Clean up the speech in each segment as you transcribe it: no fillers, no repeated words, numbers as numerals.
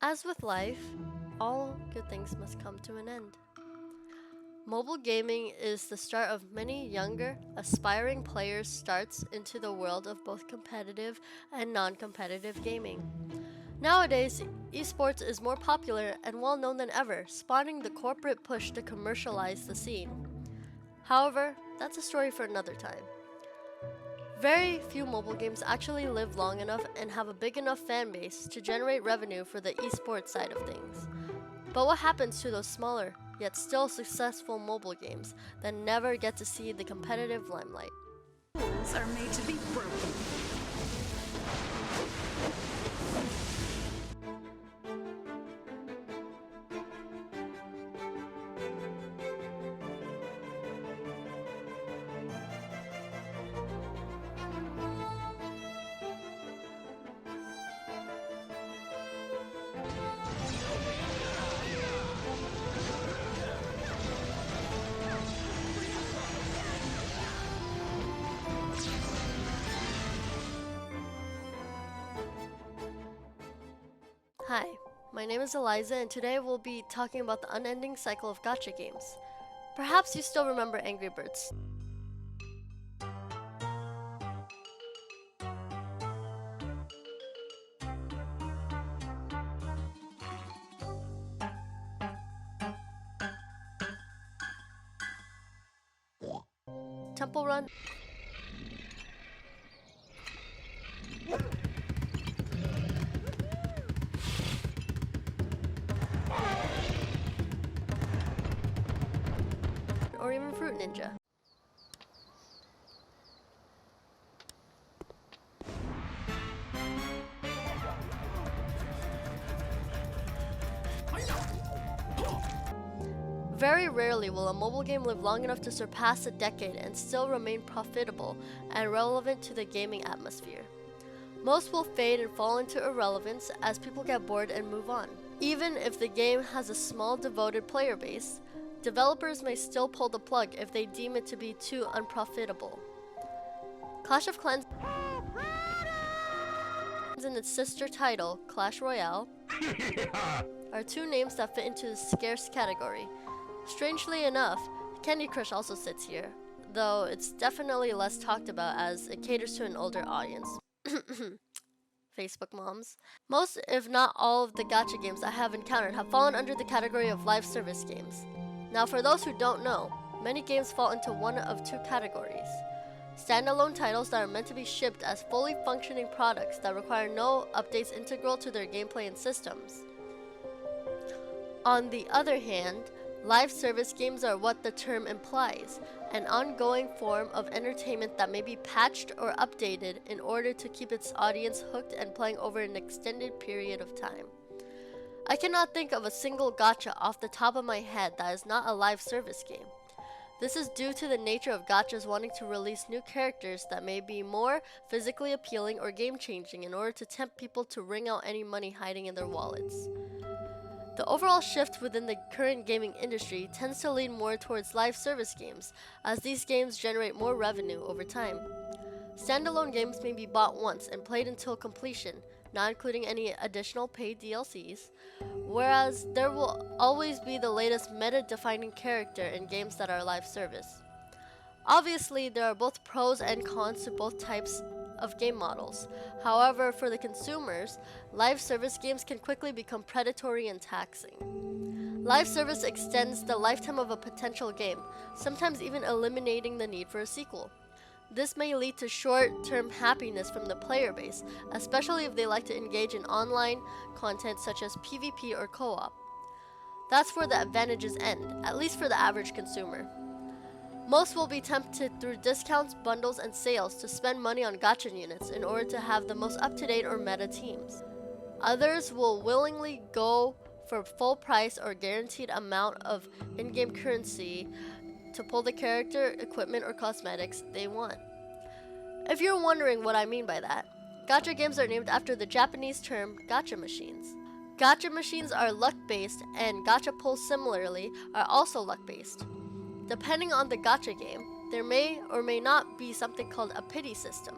As with life, all good things must come to an end. Mobile gaming is the start of many younger, aspiring players' starts into the world of both competitive and non-competitive gaming. Nowadays, esports is more popular and well known than ever, spawning the corporate push to commercialize the scene. However, that's a story for another time. Very few mobile games actually live long enough and have a big enough fan base to generate revenue for the esports side of things. But what happens to those smaller, yet still successful mobile games that never get to see the competitive limelight? Rules are made to be broken. Hi, my name is Eliza, and today we'll be talking about the unending cycle of gacha games. Perhaps you still remember Angry Birds. Temple Run, or even Fruit Ninja. Very rarely will a mobile game live long enough to surpass a decade and still remain profitable and relevant to the gaming atmosphere. Most will fade and fall into irrelevance as people get bored and move on. Even if the game has a small devoted player base, developers may still pull the plug if they deem it to be too unprofitable. Clash of Clans and its sister title, Clash Royale, are two names that fit into the scarce category. Strangely enough, Candy Crush also sits here, though it's definitely less talked about as it caters to an older audience. Facebook moms. Most, if not all, of the gacha games I have encountered have fallen under the category of live service games. Now, for those who don't know, many games fall into one of two categories. Standalone titles that are meant to be shipped as fully functioning products that require no updates integral to their gameplay and systems. On the other hand, live service games are what the term implies, an ongoing form of entertainment that may be patched or updated in order to keep its audience hooked and playing over an extended period of time. I cannot think of a single gacha off the top of my head that is not a live service game. This is due to the nature of gachas wanting to release new characters that may be more physically appealing or game-changing in order to tempt people to wring out any money hiding in their wallets. The overall shift within the current gaming industry tends to lean more towards live service games, as these games generate more revenue over time. Standalone games may be bought once and played until completion, not including any additional paid DLCs, whereas there will always be the latest meta-defining character in games that are live service. Obviously, there are both pros and cons to both types of game models. However, for the consumers, live service games can quickly become predatory and taxing. Live service extends the lifetime of a potential game, sometimes even eliminating the need for a sequel. This may lead to short-term happiness from the player base, especially if they like to engage in online content such as PvP or co-op. That's where the advantages end, at least for the average consumer. Most will be tempted through discounts, bundles, and sales to spend money on gacha units in order to have the most up-to-date or meta teams. Others will willingly go for full price or guaranteed amount of in-game currency to pull the character, equipment, or cosmetics they want. If you're wondering what I mean by that, gacha games are named after the Japanese term gacha machines. Gacha machines are luck-based, and gacha pulls similarly are also luck-based. Depending on the gacha game, there may or may not be something called a pity system.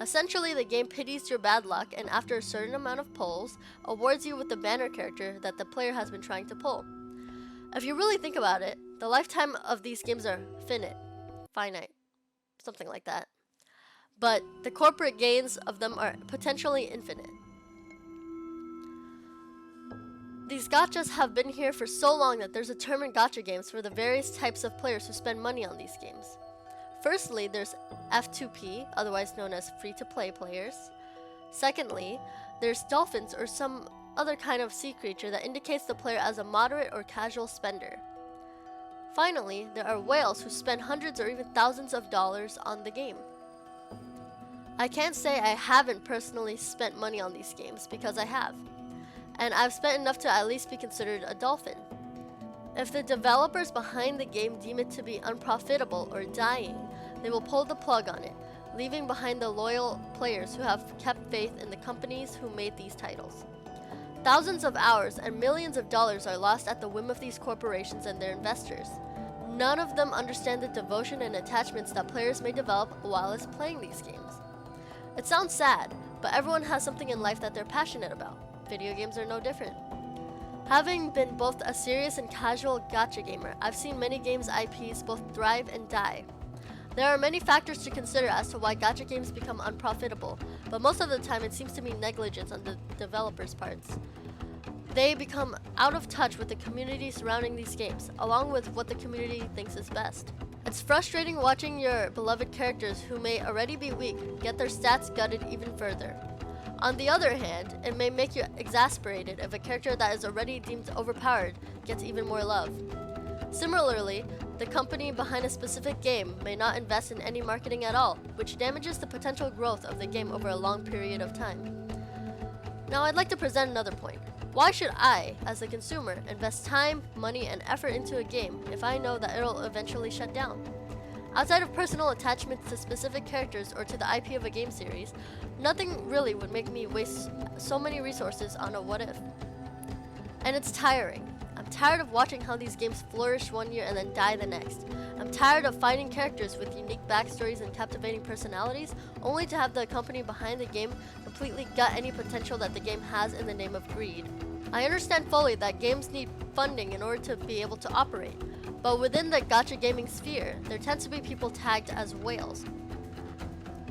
Essentially, the game pities your bad luck and after a certain amount of pulls, awards you with the banner character that the player has been trying to pull. If you really think about it, the lifetime of these games are finite, something like that. But the corporate gains of them are potentially infinite. These gachas have been here for so long that there's a term in gacha games for the various types of players who spend money on these games. Firstly, there's F2P, otherwise known as free-to-play players. Secondly, there's dolphins or some other kind of sea creature that indicates the player as a moderate or casual spender. Finally, there are whales who spend hundreds or even thousands of dollars on the game. I can't say I haven't personally spent money on these games because I have. And I've spent enough to at least be considered a dolphin. If the developers behind the game deem it to be unprofitable or dying, they will pull the plug on it, leaving behind the loyal players who have kept faith in the companies who made these titles. Thousands of hours and millions of dollars are lost at the whim of these corporations and their investors. None of them understand the devotion and attachments that players may develop while playing these games. It sounds sad, but everyone has something in life that they're passionate about. Video games are no different. Having been both a serious and casual gacha gamer, I've seen many games IPs both thrive and die. There are many factors to consider as to why gacha games become unprofitable, but most of the time it seems to be negligence on the developers' parts. They become out of touch with the community surrounding these games, along with what the community thinks is best. It's frustrating watching your beloved characters who may already be weak get their stats gutted even further. On the other hand, it may make you exasperated if a character that is already deemed overpowered gets even more love. Similarly, the company behind a specific game may not invest in any marketing at all, which damages the potential growth of the game over a long period of time. Now I'd like to present another point. Why should I, as a consumer, invest time, money, and effort into a game if I know that it'll eventually shut down? Outside of personal attachments to specific characters or to the IP of a game series, nothing really would make me waste so many resources on a what if. And it's tiring. I'm tired of watching how these games flourish one year and then die the next. I'm tired of finding characters with unique backstories and captivating personalities, only to have the company behind the game completely gut any potential that the game has in the name of greed. I understand fully that games need funding in order to be able to operate, but within the gacha gaming sphere, there tends to be people tagged as whales.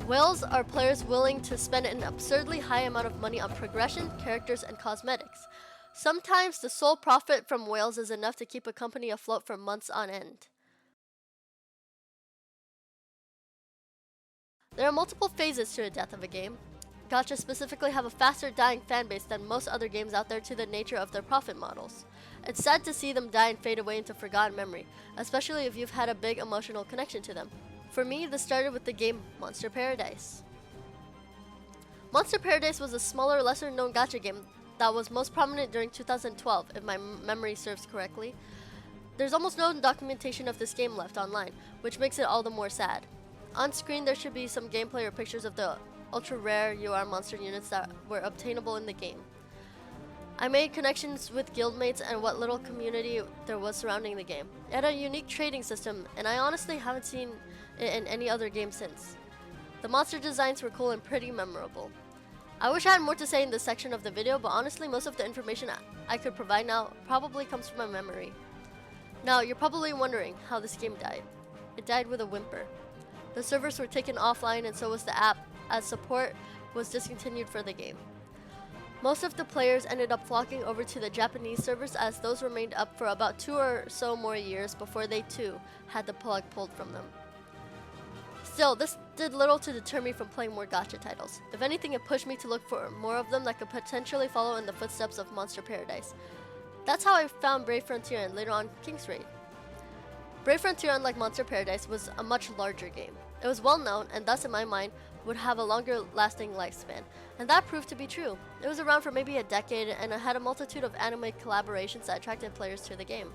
Whales are players willing to spend an absurdly high amount of money on progression, characters, and cosmetics. Sometimes the sole profit from whales is enough to keep a company afloat for months on end. There are multiple phases to the death of a game. Gacha specifically have a faster dying fanbase than most other games out there to the nature of their profit models. It's sad to see them die and fade away into forgotten memory, especially if you've had a big emotional connection to them. For me, this started with the game Monster Paradise. Monster Paradise was a smaller, lesser-known gacha game that was most prominent during 2012, if my memory serves correctly. There's almost no documentation of this game left online, which makes it all the more sad. On screen, there should be some gameplay or pictures of the ultra-rare UR monster units that were obtainable in the game. I made connections with guildmates and what little community there was surrounding the game. It had a unique trading system, and I honestly haven't seen it in any other game since. The monster designs were cool and pretty memorable. I wish I had more to say in this section of the video, but honestly most of the information I could provide now probably comes from my memory. Now, you're probably wondering how this game died. It died with a whimper. The servers were taken offline and so was the app, as support was discontinued for the game. Most of the players ended up flocking over to the Japanese servers as those remained up for about 2 or so more years before they too had the plug pulled from them. Still, this did little to deter me from playing more gacha titles. If anything, it pushed me to look for more of them that could potentially follow in the footsteps of Monster Paradise. That's how I found Brave Frontier and later on King's Raid. Brave Frontier, unlike Monster Paradise, was a much larger game. It was well known and thus in my mind would have a longer lasting lifespan, and that proved to be true. It was around for maybe a decade and it had a multitude of anime collaborations that attracted players to the game.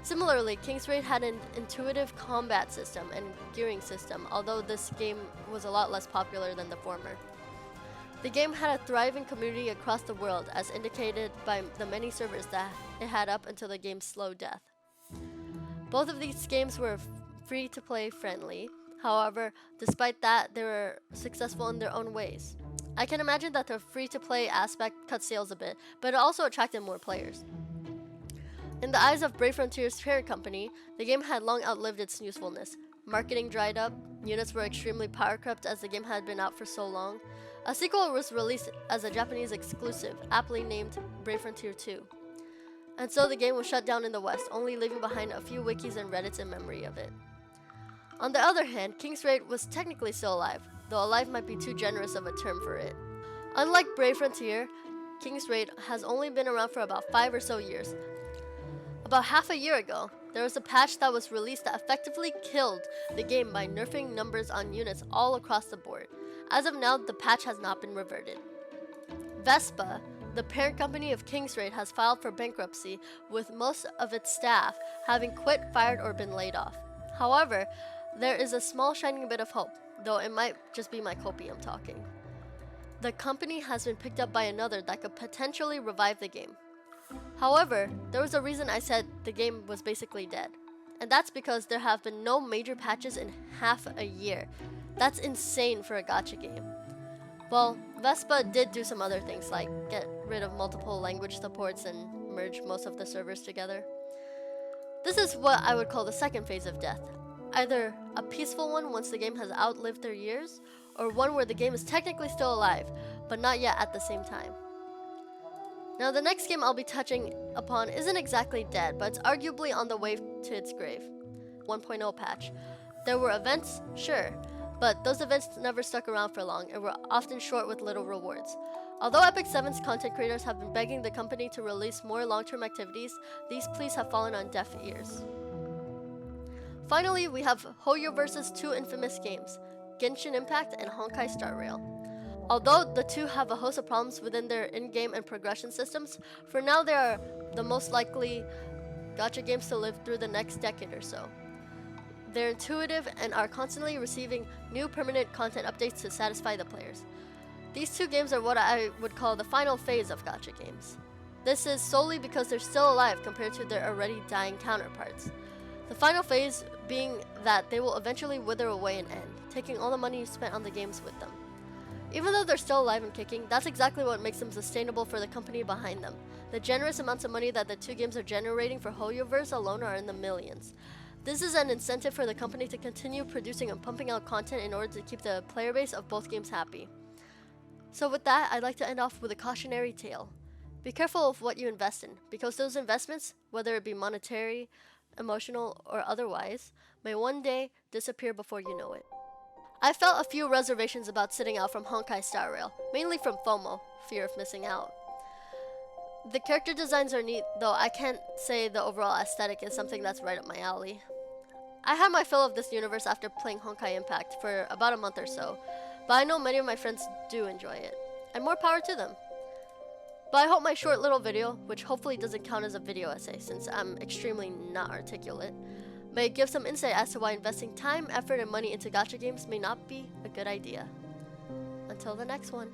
Similarly, King's Raid had an intuitive combat system and gearing system, although this game was a lot less popular than the former. The game had a thriving community across the world, as indicated by the many servers that it had up until the game's slow death. Both of these games were free-to-play friendly. However, despite that, they were successful in their own ways. I can imagine that the free-to-play aspect cut sales a bit, but it also attracted more players. In the eyes of Brave Frontier's parent company, the game had long outlived its usefulness. Marketing dried up, units were extremely power crept as the game had been out for so long. A sequel was released as a Japanese exclusive, aptly named Brave Frontier 2. And so the game was shut down in the West, only leaving behind a few wikis and reddits in memory of it. On the other hand, King's Raid was technically still alive, though alive might be too generous of a term for it. Unlike Brave Frontier, King's Raid has only been around for about 5 or so years. About half a year ago, there was a patch that was released that effectively killed the game by nerfing numbers on units all across the board. As of now, the patch has not been reverted. Vespa, the parent company of King's Raid, has filed for bankruptcy, with most of its staff having quit, fired, or been laid off. However, there is a small shining bit of hope, though it might just be my copium talking. The company has been picked up by another that could potentially revive the game. However, there was a reason I said the game was basically dead. And that's because there have been no major patches in half a year. That's insane for a gacha game. Well, Vespa did do some other things, like get rid of multiple language supports and merge most of the servers together. This is what I would call the second phase of death. Either a peaceful one once the game has outlived their years, or one where the game is technically still alive, but not yet at the same time. Now, the next game I'll be touching upon isn't exactly dead, but it's arguably on the way to its grave. 1.0 patch. There were events, sure, but those events never stuck around for long and were often short with little rewards. Although Epic 7's content creators have been begging the company to release more long-term activities, these pleas have fallen on deaf ears. Finally, we have Hoyoverse's two infamous games, Genshin Impact and Honkai Star Rail. Although the two have a host of problems within their in-game and progression systems, for now they are the most likely gacha games to live through the next decade or so. They're intuitive and are constantly receiving new permanent content updates to satisfy the players. These two games are what I would call the final phase of gacha games. This is solely because they're still alive compared to their already dying counterparts. The final phase being that they will eventually wither away and end, taking all the money you spent on the games with them. Even though they're still alive and kicking, that's exactly what makes them sustainable for the company behind them. The generous amounts of money that the two games are generating for Hoyoverse alone are in the millions. This is an incentive for the company to continue producing and pumping out content in order to keep the player base of both games happy. So with that, I'd like to end off with a cautionary tale. Be careful of what you invest in, because those investments, whether it be monetary, emotional, or otherwise, may one day disappear before you know it. I felt a few reservations about sitting out from Honkai Star Rail, mainly from FOMO, fear of missing out. The character designs are neat, though I can't say the overall aesthetic is something that's right up my alley. I had my fill of this universe after playing Honkai Impact for about a month or so, but I know many of my friends do enjoy it, and more power to them. But I hope my short little video, which hopefully doesn't count as a video essay since I'm extremely not articulate, may give some insight as to why investing time, effort, and money into gacha games may not be a good idea. Until the next one.